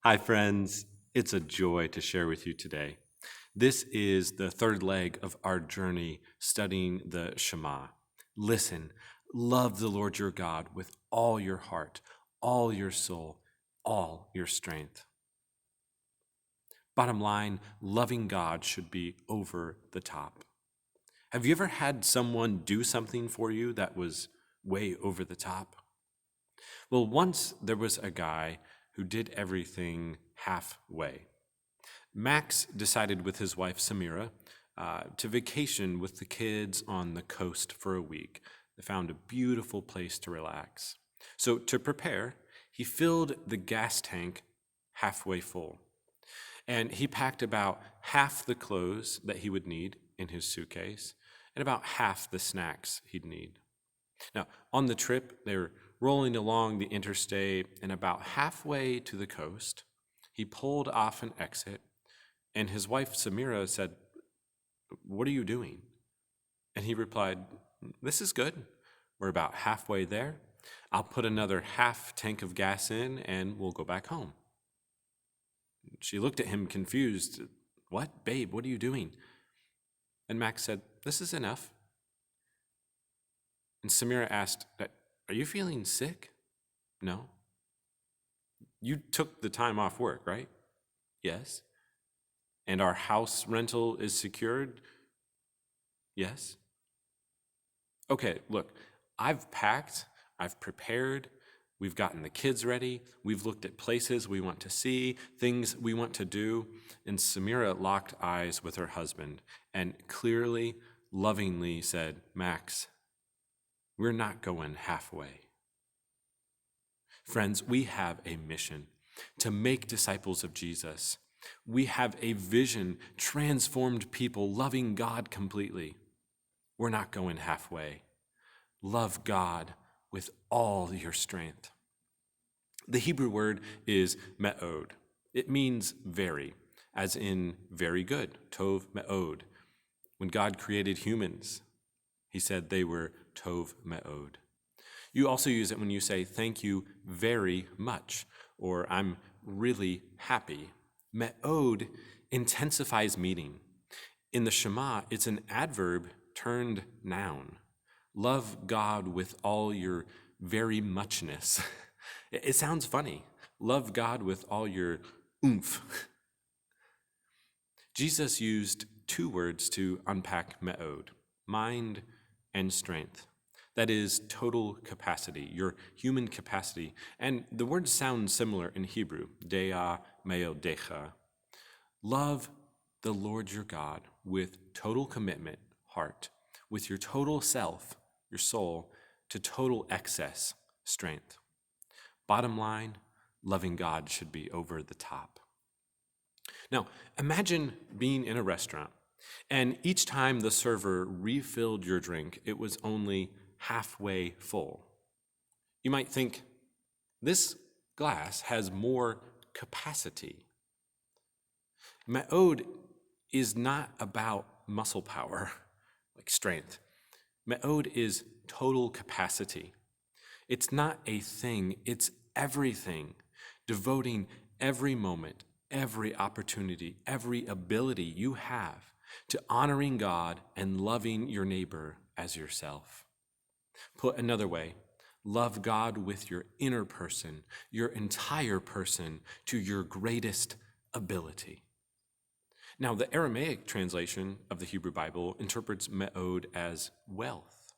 Hi, friends. It's a joy to share with you today. This is the third leg of our journey studying the Shema. Listen, love the Lord your God with all your heart, all your soul, all your strength. Bottom line, loving God should be over the top. Have you ever had someone do something for you that was way over the top? Well, once there was a guy who did everything halfway. Max decided with his wife Samira to vacation with the kids on the coast for a week. They found a beautiful place to relax. So, to prepare, he filled the gas tank halfway full. And he packed about half the clothes that he would need in his suitcase and about half the snacks he'd need. Now, on the trip, they were rolling along the interstate, and about halfway to the coast, he pulled off an exit, and his wife Samira said, "What are you doing?" And he replied, "This is good. We're about halfway there. I'll put another half tank of gas in, and we'll go back home." She looked at him confused. "What, babe, what are you doing?" And Max said, "This is enough." And Samira asked, "Are you feeling sick?" "No." "You took the time off work, right?" "Yes." "And our house rental is secured?" "Yes." "Okay, look, I've packed, I've prepared, we've gotten the kids ready, we've looked at places we want to see, things we want to do." And Samira locked eyes with her husband and clearly, lovingly said, "Max, we're not going halfway." Friends, we have a mission to make disciples of Jesus. We have a vision, transformed people loving God completely. We're not going halfway. Love God with all your strength. The Hebrew word is me'od. It means very, as in very good, tov me'od. When God created humans, he said they were tov me'od. You also use it when you say thank you very much, or I'm really happy. Me'od intensifies meaning. In the Shema, it's an adverb turned noun. Love God with all your very muchness. It sounds funny. Love God with all your oomph. Jesus used two words to unpack me'od, mind and strength. That is total capacity, your human capacity. And the words sound similar in Hebrew, dea meodecha. Love the Lord your God with total commitment, heart, with your total self, your soul, to total excess, strength. Bottom line, loving God should be over the top. Now, imagine being in a restaurant, and each time the server refilled your drink, it was only halfway full. You might think, this glass has more capacity. Me'od is not about muscle power, like strength. Me'od is total capacity. It's not a thing, it's everything, devoting every moment, every opportunity, every ability you have to honoring God and loving your neighbor as yourself. Put another way, love God with your inner person, your entire person, to your greatest ability. Now, the Aramaic translation of the Hebrew Bible interprets me'od as wealth.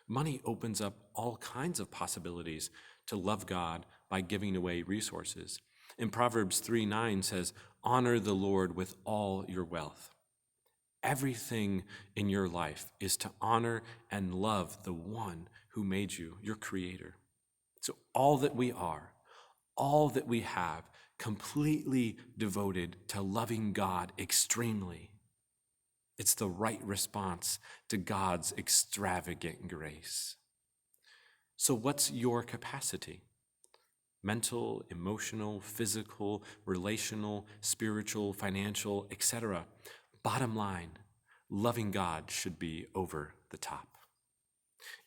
Money opens up all kinds of possibilities to love God by giving away resources. In Proverbs 3:9 says, "Honor the Lord with all your wealth." Everything in your life is to honor and love the one who made you, your creator. So all that we are, all that we have, completely devoted to loving God extremely. It's the right response to God's extravagant grace. So what's your capacity? Mental, emotional, physical, relational, spiritual, financial, etc. Bottom line, loving God should be over the top.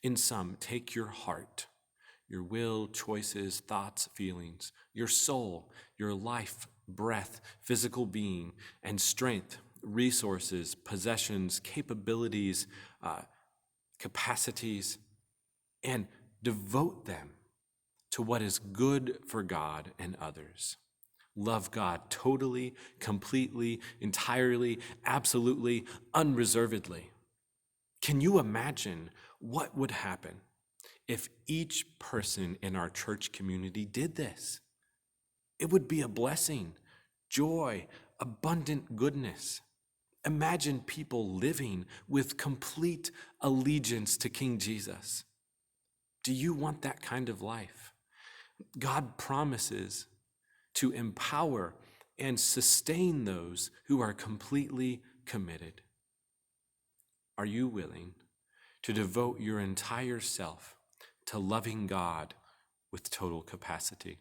In sum, take your heart, your will, choices, thoughts, feelings, your soul, your life, breath, physical being, and strength, resources, possessions, capabilities, capacities, and devote them to what is good for God and others. Love God totally, completely, entirely, absolutely, unreservedly. Can you imagine what would happen if each person in our church community did this? It would be a blessing, joy, abundant goodness. Imagine people living with complete allegiance to King Jesus. Do you want that kind of life? God promises to empower and sustain those who are completely committed. Are you willing to devote your entire self to loving God with total capacity?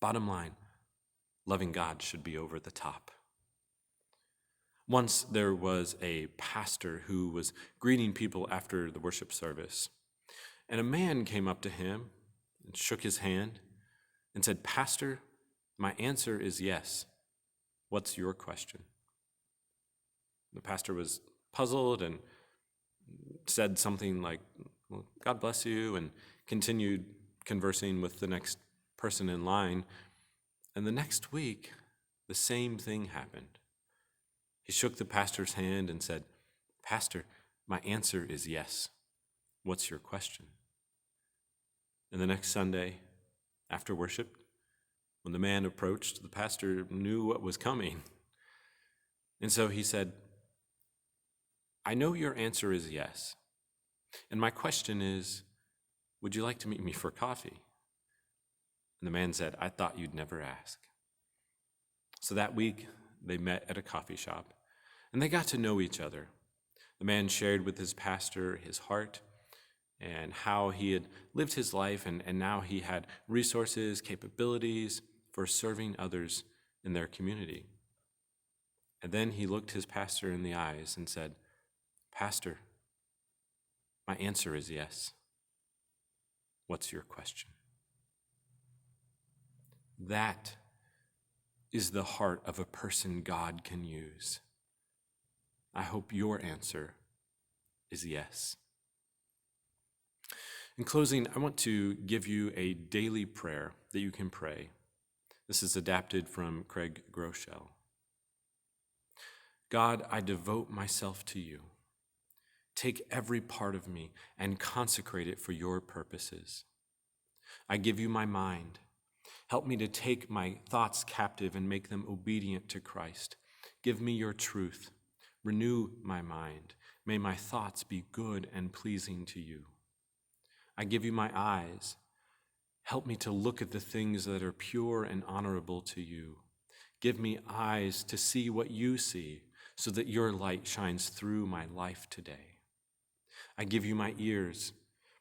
Bottom line, loving God should be over the top. Once there was a pastor who was greeting people after the worship service, and a man came up to him and shook his hand and said, "Pastor, my answer is yes. What's your question?" The pastor was puzzled and said something like, "Well, God bless you," and continued conversing with the next person in line. And the next week, the same thing happened. He shook the pastor's hand and said, "Pastor, my answer is yes. What's your question?" And the next Sunday, after worship, when the man approached, the pastor knew what was coming. And so he said, "I know your answer is yes. And my question is, would you like to meet me for coffee?" And the man said, "I thought you'd never ask." So that week, they met at a coffee shop, and they got to know each other. The man shared with his pastor his heart and how he had lived his life, and now he had resources, capabilities for serving others in their community. And then he looked his pastor in the eyes and said, "Pastor, my answer is yes. What's your question?" That is the heart of a person God can use. I hope your answer is yes. In closing, I want to give you a daily prayer that you can pray. This is adapted from Craig Groeschel. God, I devote myself to you. Take every part of me and consecrate it for your purposes. I give you my mind. Help me to take my thoughts captive and make them obedient to Christ. Give me your truth. Renew my mind. May my thoughts be good and pleasing to you. I give you my eyes. Help me to look at the things that are pure and honorable to you. Give me eyes to see what you see, so that your light shines through my life today. I give you my ears.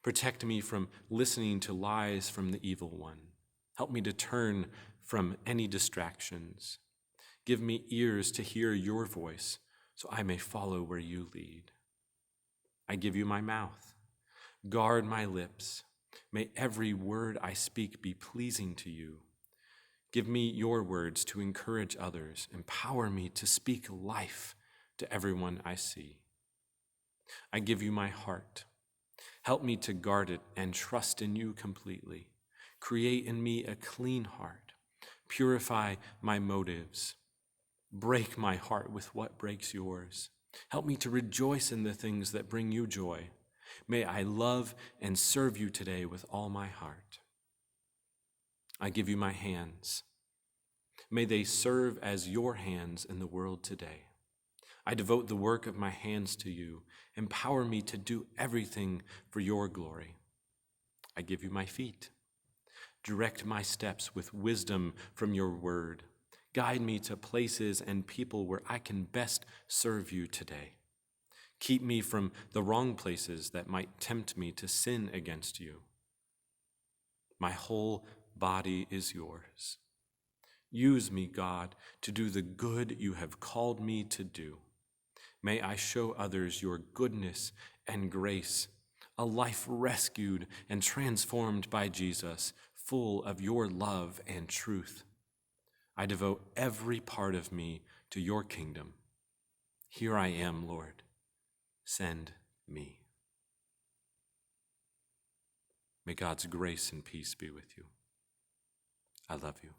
Protect me from listening to lies from the evil one. Help me to turn from any distractions. Give me ears to hear your voice, so I may follow where you lead. I give you my mouth. Guard my lips. May every word I speak be pleasing to you. Give me your words to encourage others. Empower me to speak life to everyone I see. I give you my heart. Help me to guard it and trust in you completely. Create in me a clean heart. Purify my motives. Break my heart with what breaks yours. Help me to rejoice in the things that bring you joy. May I love and serve you today with all my heart. I give you my hands. May they serve as your hands in the world today. I devote the work of my hands to you. Empower me to do everything for your glory. I give you my feet. Direct my steps with wisdom from your word. Guide me to places and people where I can best serve you today. Keep me from the wrong places that might tempt me to sin against you. My whole body is yours. Use me, God, to do the good you have called me to do. May I show others your goodness and grace, a life rescued and transformed by Jesus, full of your love and truth. I devote every part of me to your kingdom. Here I am, Lord. Send me. May God's grace and peace be with you. I love you.